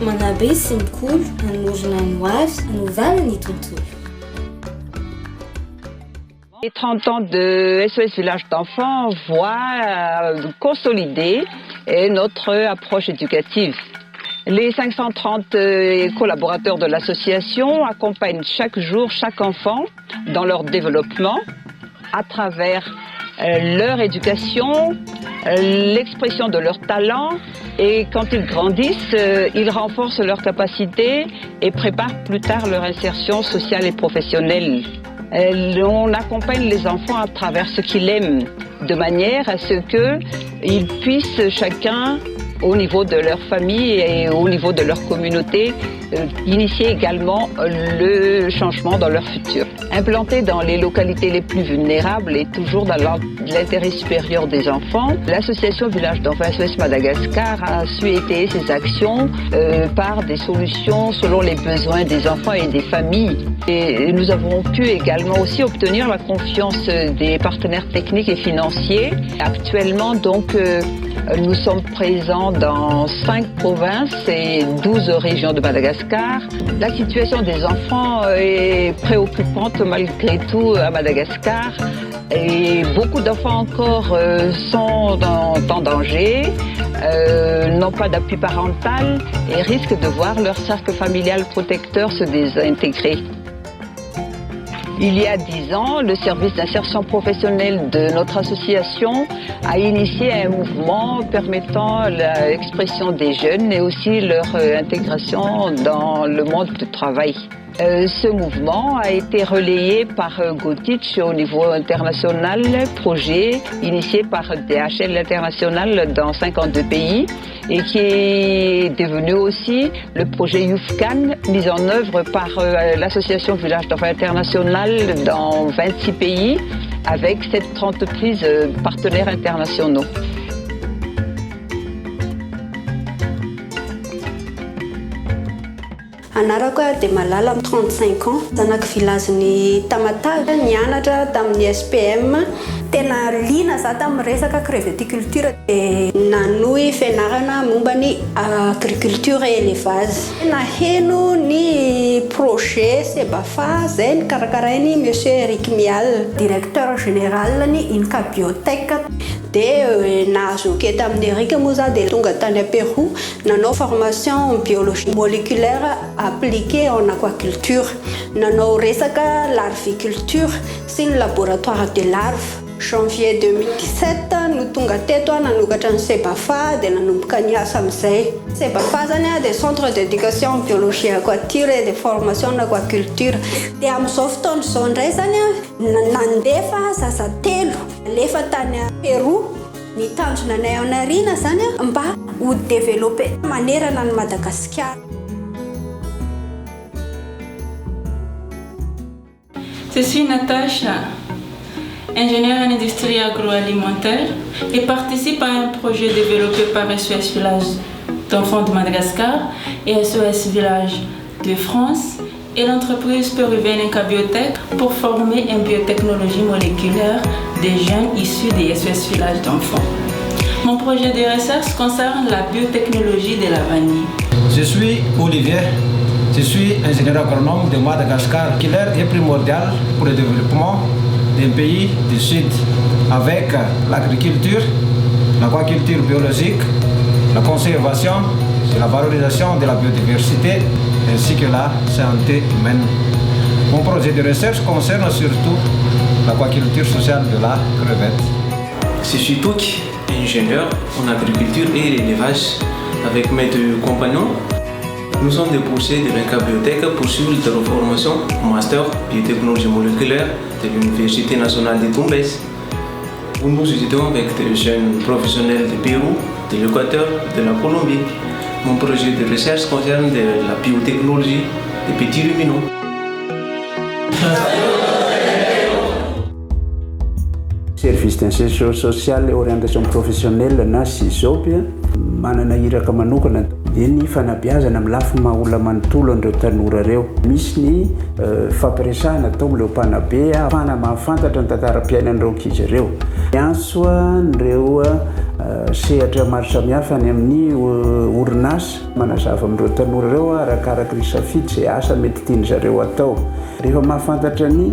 Manabe sy mikolo hanorina ny hoavy hanovana ny tontolo. Les 30 ans de SOS Village d'enfants voient consolider notre approche éducative. Les 530 collaborateurs de l'association accompagnent chaque jour chaque enfant dans leur développement à travers leur éducation, l'expression de leurs talents, et quand ils grandissent, ils renforcent leurs capacités et préparent plus tard leur insertion sociale et professionnelle. On accompagne les enfants à travers ce qu'ils aiment, de manière à ce qu'ils puissent chacun, au niveau de leur famille et au niveau de leur communauté, initier également le changement dans leur futur. Implanté dans les localités les plus vulnérables et toujours dans l'intérêt supérieur des enfants, l'association Village d'enfants SOS Madagascar a su étayer ses actions par des solutions selon les besoins des enfants et des familles. Et nous avons pu également aussi obtenir la confiance des partenaires techniques et financiers. Actuellement, donc, nous sommes présents dans 5 provinces et 12 régions de Madagascar. La situation des enfants est préoccupante malgré tout à Madagascar. Et beaucoup d'enfants encore sont en danger, n'ont pas d'appui parental et risquent de voir leur cercle familial protecteur se désintégrer. Il y a 10 ans, le service d'insertion professionnelle de notre association a initié un mouvement permettant l'expression des jeunes et aussi leur intégration dans le monde du travail. Ce mouvement a été relayé par Gotich au niveau international, projet initié par DHL International dans 52 pays et qui est devenu aussi le projet YouthCan mis en œuvre par l'association Village d'enfants international dans 26 pays avec 7 entreprises partenaires internationaux. Anarako dia malala 35 ans, zanaka village-ny Tamatave, nianatra tamin'ny SPM. Tena liana za tamin'ny resaka creveticulture dia nanohy fianarana momba ny agriculture et élevage. Naheno ny projet Sebafa izay nikarakarainy Monsieur Eric Mial, directeur général ny Inca Biotech. Dia nahazo eky tamin'ny Eric moa za dia tonga tany à Pérou, nanao formation en biologie moléculaire appliquée en aquaculture. Nanao resaka larviculture sy ny laboratoire de larves. Janvier 2017 no tonga teto nanokatra ny Sebafa dia nanomboka niasa amin'izay. Sebafa zany dia centre d'éducation en biologie aquature et de formation en aquaculture. Dia amin'izao fotoana izao indray zany nandefa zaza 3 lefa tany à Pérou. Ny tanjona anay ao anariana zany mba ho développer manerana ny Madagascar. Je suis Natacha, ingénieure en industrie agroalimentaire et participe à un projet développé par SOS Village d'enfants de Madagascar et SOS Village de France et l'entreprise péruvienne Inca Biotech pour former en biotechnologie moléculaire des jeunes issus des SOS Village d'enfants. Mon projet de recherche concerne la biotechnologie de la vanille. Je suis Olivier. Je suis ingénieur agronome de Madagascar, qui est primordial pour le développement d'un pays du Sud, avec l'agriculture, l'aquaculture biologique, la conservation et la valorisation de la biodiversité, ainsi que la santé humaine. Mon projet de recherche concerne surtout l'aquaculture sociale de la crevette. Je suis Touk, ingénieur en agriculture et élevage. Avec mes 2 compagnons, nous sommes des boursiers de l'Inca Biotech pour suivre leur formation master biotechnologie moléculaire de l'Université nationale de Tumbes, où nous étudions avec des jeunes professionnels du Pérou, de l'Équateur, de la Colombie. Mon projet de recherche concerne la biotechnologie des petits ruminants. Service d'insertion sociale et orientation professionnelle na SISOP manana iraka manokana dia ny fanabeazana amin'ny lafiny maha-olona manontolo an'ireo tanora reo. Misy ny fampiresahana atao amin'ireo mpanabe ahafahana mahafantatra ny tantaram-piainan'ireo ankizy ireo. Miantso ireo sehatra maro samihafa any amin'ny orinasa manazava amin'ireo tanora ireo arakaraka ny safidy izay asa mety tiany zareo atao. Rehefa mahafantatra ny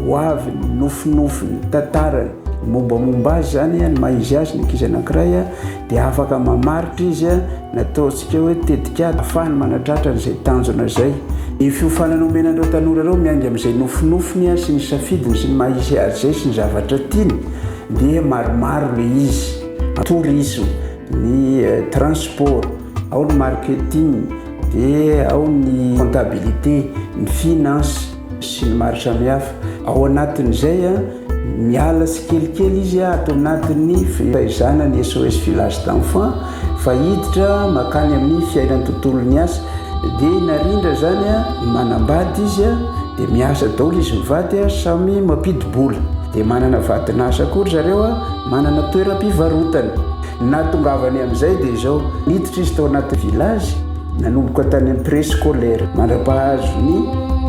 hoavy, nofinofiny, tantarany, mombamomba azy zany ny mahizy azy ny ankizy anankiray dia afaka mamaritra izy nataontsika hoe tetikady ahafahany manatratra n'izay tanjona izay. Ny fiofanana omenan'ireo tanora ireo miainga amin'izay nofinofiny sy ny safidiny sy ny mahizy azy izay sy ny zavatra tiany dia maromaro le izy. Tourisme, ny transport, ao ny marketing, dia ao ny comptabilité, ny finance sy ny maro samihafa. Ao anatin'izay miala sy kelikely izy atao anatin'ny fahaizana ny SOS village d'enfants fa hiditra makany amin'ny fiainan'ny tontolon'ny asa dia narindra zany manambady izy dia miasa daholo izy mivady samy mampidi-bola dia manana vadin'asa koa zareo manana toeram-pivarotana. Natongavany amin'izay dia izao niditra izy tao anaty village nanomboka tany amin'ny préscolaire mandra-pahazo ny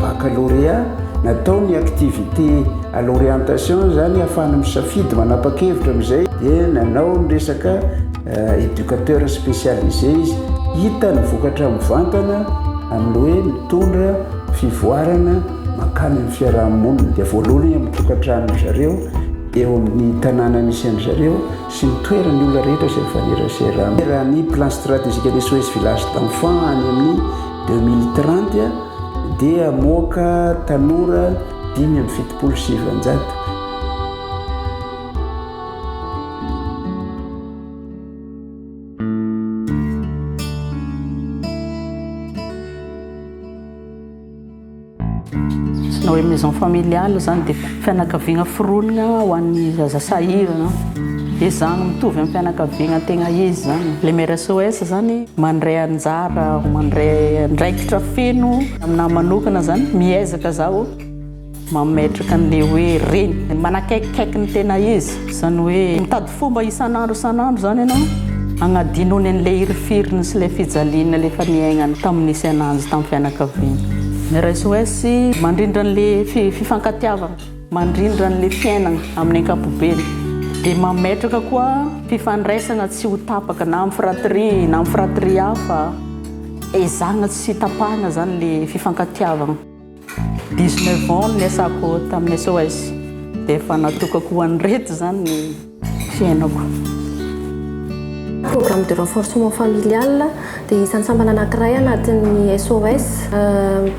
baccalauréat natao ny activité à l'orientation zany ahafahana misafidy manapa-kevitra amin'izay dia nanao ny resaka éducateur spécialisé izy hita ny vokatra mivantana amin'ny hoe mitondra fivoarana makany amin'ny fiarahamonina. Dia voalohany amin'ny tokantrano zareo eo amin'ny tanàna misy an zareo sy ny toerany olona rehetra izay mifanerasera. Raha ny plan stratégique ny SOS village d'enfants any amin'ny 2030 dia amoaka tanora 5,700. Na hoe maison familiale zany dia fianakaviana fironina ho an'ny zaza sahirana dia zany mitovy amin'ny fianakaviana tegna izy zany. Le mère SOS zany mandray anjara, mandray andraikitra feno aminahy manokana zany miezaka zaho mametraka an'le hoe reny manakaikikaiky ny tena izy zany hoe mitady fomba isan'andro zany ianao agnadinony an'le hirifiriny sy le fijaliana le efa niaignany tamin'nisy ananjy tamin'ny fianakaviana. Mère SOS mandrindra an'le fifankatiavana, mandrindra an'le fiainana amin'ny ankapobeny dia mametraka koa fifandraisana tsy ho tapaka na amin'ny fratrie na amin'ny fratrie hafa ezagna tsy tapahana zany le fifankatiavana. 19 ans ny asako tamin'ny SOS dia efa natokako ho an'reto zany ny fiainako. Programme de renforcement familial dia isan'ny sambana anankiray anatin'ny SOS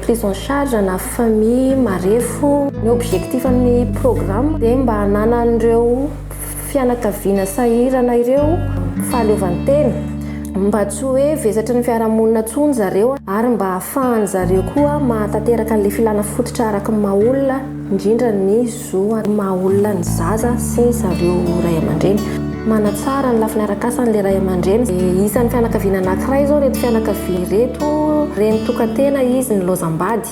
prise en charge na famille marefo. Ny objectif amin'ny programme dia mba hanana an'ireo fianakaviana sahirana ireo fahaleovantena mba tsy hoe vezatra ny fiarahamonina tsony zareo ary mba ahafahany zareo koa mahatanteraka an'le filana fototra araka ny maha-olona indrindra ny zo maha-olona ny zaza sy zareo ray aman-dreny. Manatsara ny lafiny arakasan'le ray aman-dreny. Isan'ny fianakaviana anankiray zao reto fianakaviana reto reny tokantena izy ny lozam-bady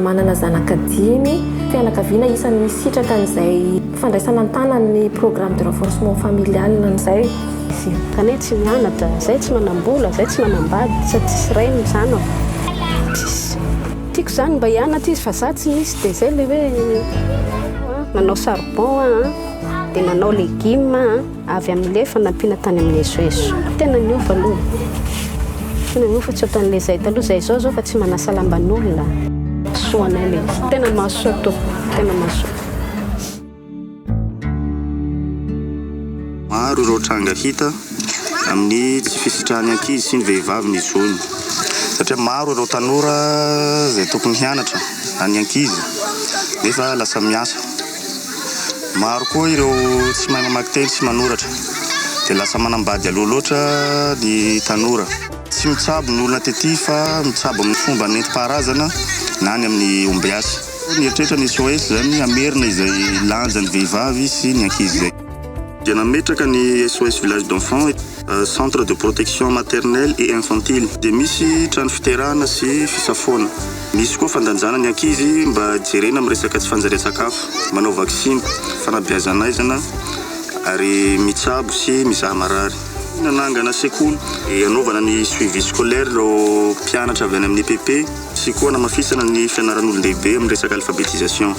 manana zanaka 5 fianakaviana isan'ny misitraka an'izay fandraisana an-tanany programme de renforcement familial an'izay. Kaneha tsy mianatra, zay tsy manam-bola, zay tsy manam-bady, sady tsisy ray ny zanako. Tiako zany mba hianatra izy fa za tsy misy dia zay le hoe manao charbon dia manao légume avy amin'le fanampiana tany amin'ny SOS. Tena miova aloha. Tena miova tsy ohatran'le zay taloha zay zao fa tsy manasa lamban'olona. Soanay le tena mahasoa tompoko, tena mahasoa. Maro ireo tranga hita amin'ny tsy fisitrahany ankizy sy ny vehivavy ny zony satria maro ireo tanora izay tokony hianatra any ankizy nefa lasa miasa. Maro koa ireo tsy mahay mamaky teny sy manoratra dia lasa manambady aloha loatra ny tanora. Tsy mitsabo ny olona tety fa mitsabo amin'ny fomba nentim-paharazana na ny amin'ny omby asy. Ny eritreritra ny SOS zany amerina izay lanjan'ny vehivavy sy ny ankizy zay. Dia nametraka ny SOS village d'enfants centre de protection maternelle et infantile dia misy trano fiterahana sy fisafoana. Misy koa fandanjana ny ankizy mba jerena amin'ny resaka tsy fanjaria-tsakafo, manao vaksiny, fanabeazana aizana ary mitsabo sy mizaha marary. nanangana sekoly anaovana ny suivi scolaire reo mpianatra avy any amin'ny PP sy koa namafisana ny fianaran'olon-dehibe amin'ny resaka alphabétisation.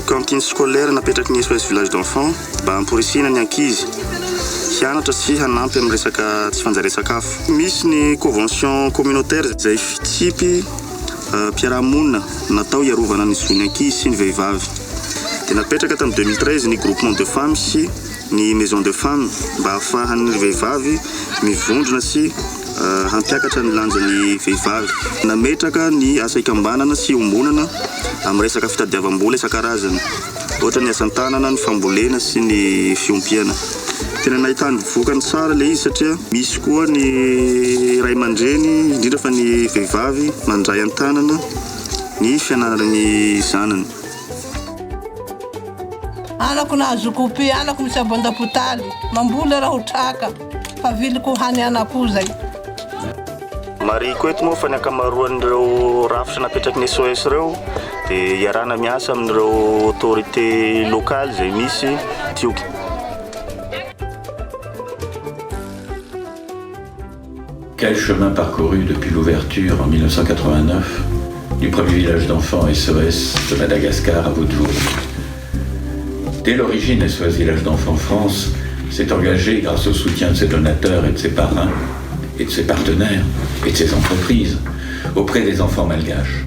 Cantine scolaire napetraky ny SOS village d'enfants mba hamporisina ny ankizy hianatra sy hanampy amin'ny resaka tsy fanjarian-tsakafo. Misy ny convention communautaire izay fitsipy mpiarahamonina natao iarovana ny zon'ny ankizy sy ny vehivavy. Dia napetraka tamin'ny 2013 ny groupement de femmes sy ny maison de femmes mba ahafahan'ny vehivavy mivondrona sy hampiakatra ny lanjan'ny vehivavy. Nametraka ny asa ikambanana sy ombonana amin'ny resaka fitadiavam-bola isan-karazany, ohatra ny asan-tanana, ny fambolena sy ny fiompiana. Tena nahitany vokany tsara ilay izy satria misy koa ny ray aman-dreny indrindra fa ny vehivavy mandray an-tanana ny fianarany zanany. Anako nahazo kopy, anako misy abondapotali, mamboly raha ho traka, fa viliko hany anako zay. Mariko eto moa fa ny ankamaroan'ireo rafitra napetraky ny SOS reo dia iarana miasa amin'ireo autorité locale izay misy tioky. Quel chemin parcouru depuis l'ouverture en 1989 du premier village d'enfants SOS de Madagascar à Boutvour. Dès l'origine, SOS Village d'Enfants France s'est engagé grâce au soutien de ses donateurs et de ses parrains, et de ses partenaires, et de ses entreprises, auprès des enfants malgaches.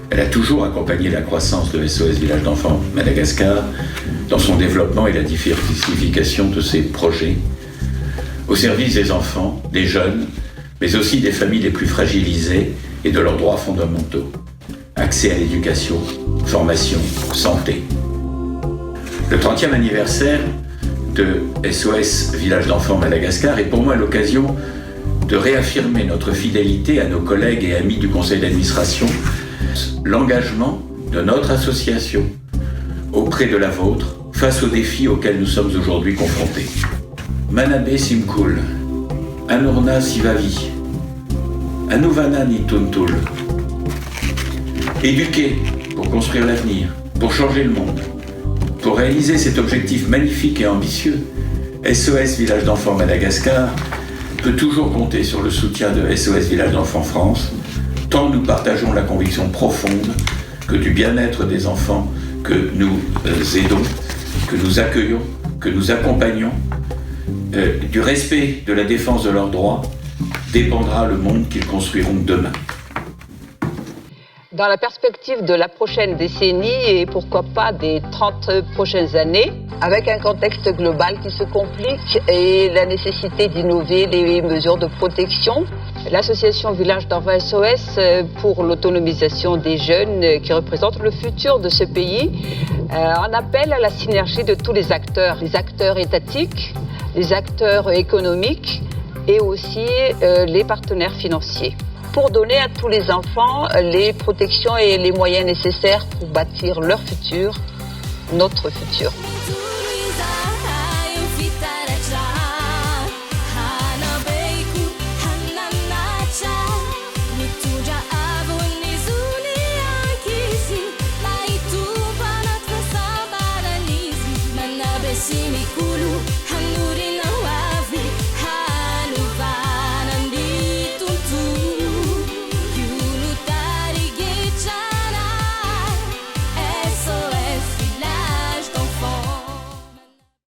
Elle a toujours accompagné la croissance de SOS Village d'Enfants Madagascar dans son développement et la diversification de ses projets, au service des enfants, des jeunes, mais aussi des familles les plus fragilisées et de leurs droits fondamentaux. Accès à l'éducation, formation, santé. Le 30e anniversaire de SOS Village d'Enfants Madagascar est pour moi l'occasion de réaffirmer notre fidélité à nos collègues et amis du conseil d'administration, l'engagement de notre association auprès de la vôtre face aux défis auxquels nous sommes aujourd'hui confrontés. Manabe Simkul, Anurna Sivavi, Anuvana Nituntul. Éduquer pour construire l'avenir, pour changer le monde. Pour réaliser cet objectif magnifique et ambitieux, SOS Village d'Enfants Madagascar peut toujours compter sur le soutien de SOS Village d'Enfants France, tant nous partageons la conviction profonde que du bien-être des enfants que nous aidons, que nous accueillons, que nous accompagnons, du respect de la défense de leurs droits, dépendra le monde qu'ils construiront demain. Dans la perspective de la prochaine décennie et pourquoi pas des 30 prochaines années, avec un contexte global qui se complique et la nécessité d'innover les mesures de protection, l'association Village d'Enfants SOS pour l'autonomisation des jeunes qui représentent le futur de ce pays en appelle à la synergie de tous les acteurs étatiques, les acteurs économiques et aussi les partenaires financiers, pour donner à tous les enfants les protections et les moyens nécessaires pour bâtir leur futur, notre futur.